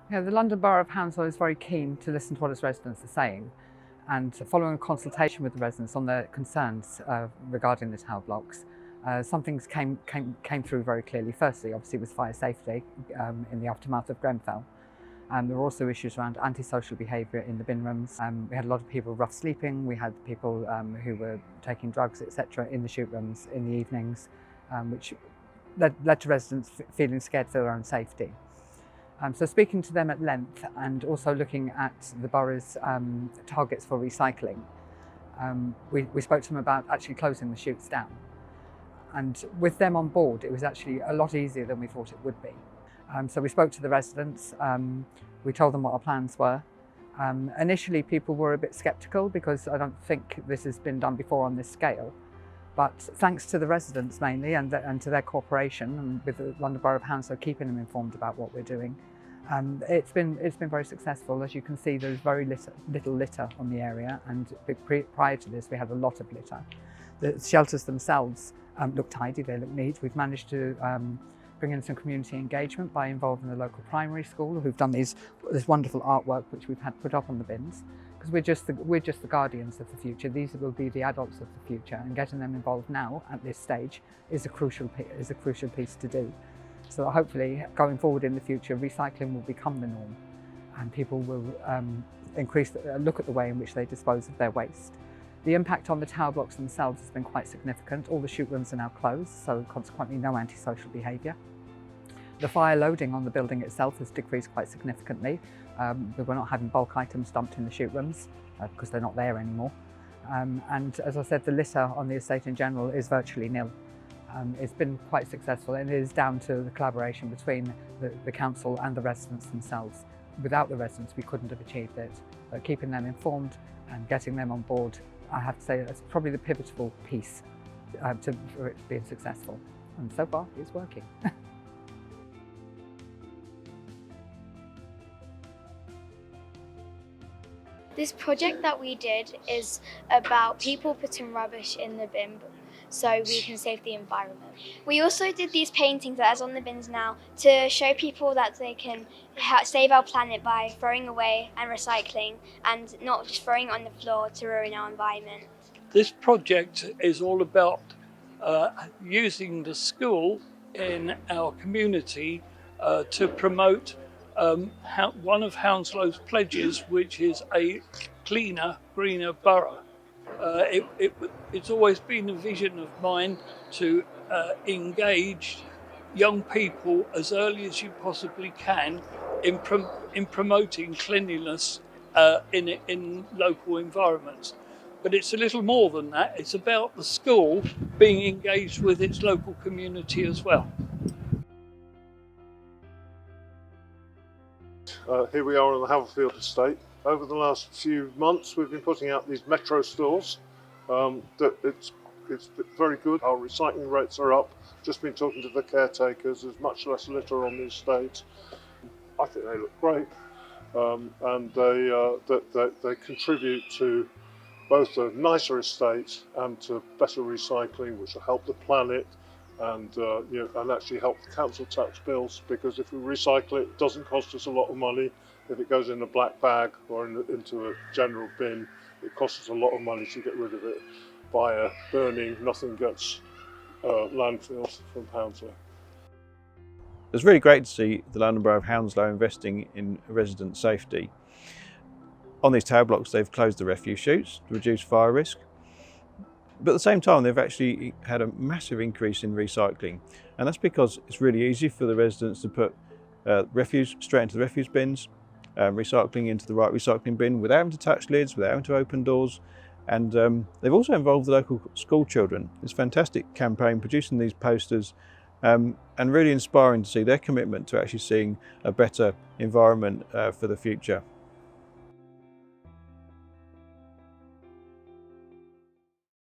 Yeah, the London Borough of Hounslow is very keen to listen to what its residents are saying, and following a consultation with the residents on their concerns regarding the tower blocks, some things came through very clearly. Firstly, obviously, was fire safety in the aftermath of Grenfell. There were also issues around antisocial behaviour in the bin rooms. We had a lot of people rough sleeping. We had people who were taking drugs, etc., in the chute rooms in the evenings, which led to residents feeling scared for their own safety. So speaking to them at length and also looking at the borough's targets for recycling, we spoke to them about actually closing the chutes down. And with them on board, it was actually a lot easier than we thought it would be. So we spoke to the residents, we told them what our plans were. Initially, people were a bit sceptical because I don't think this has been done before on this scale. But thanks to the residents mainly and to their cooperation and with the London Borough of Hounslow keeping them informed about what we're doing, it's been very successful. As you can see, there's very little litter on the area, and prior to this we had a lot of litter. The shelters themselves look tidy, they look neat. We've managed to bring in some community engagement by involving the local primary school who've done this wonderful artwork which we've had put up on the bins. Because we're just the guardians of the future. These will be the adults of the future, and getting them involved now at this stage is a crucial piece to do. So that hopefully, going forward in the future, recycling will become the norm, and people will look at the way in which they dispose of their waste. The impact on the tower blocks themselves has been quite significant. All the chute rooms are now closed, so consequently no antisocial behaviour. The fire loading on the building itself has decreased quite significantly. We're not having bulk items dumped in the chute rooms because they're not there anymore. And as I said, the litter on the estate in general is virtually nil. It's been quite successful, and it is down to the collaboration between the council and the residents themselves. Without the residents, we couldn't have achieved it. But keeping them informed and getting them on board, I have to say that's probably the pivotal piece for it being successful. And so far, it's working. This project that we did is about people putting rubbish in the bin so we can save the environment. We also did these paintings that's on the bins now to show people that they can save our planet by throwing away and recycling, and not just throwing it on the floor to ruin our environment. This project is all about using the school in our community to promote one of Hounslow's pledges, which is a cleaner, greener borough. It's always been a vision of mine to engage young people as early as you possibly can in promoting cleanliness in local environments. But it's a little more than that. It's about the school being engaged with its local community as well. Here we are on the Haverfield estate. Over the last few months we've been putting out these metroSTORs. It's very good. Our recycling rates are up. Just been talking to the caretakers. There's much less litter on the estate. I think they look great, and they contribute to both a nicer estate and to better recycling, which will help the planet and and actually help the council tax bills, because if we recycle it, it doesn't cost us a lot of money. If it goes in a black bag or into a general bin, it costs us a lot of money to get rid of it via burning nothing guts landfills from Hounslow. It's really great to see the London Borough of Hounslow investing in resident safety. On these tower blocks, they've closed the refuse chutes to reduce fire risk. But at the same time, they've actually had a massive increase in recycling. And that's because it's really easy for the residents to put refuse straight into the refuse bins, recycling into the right recycling bin without having to touch lids, without having to open doors. And they've also involved the local school children. It's a fantastic campaign producing these posters and really inspiring to see their commitment to actually seeing a better environment for the future.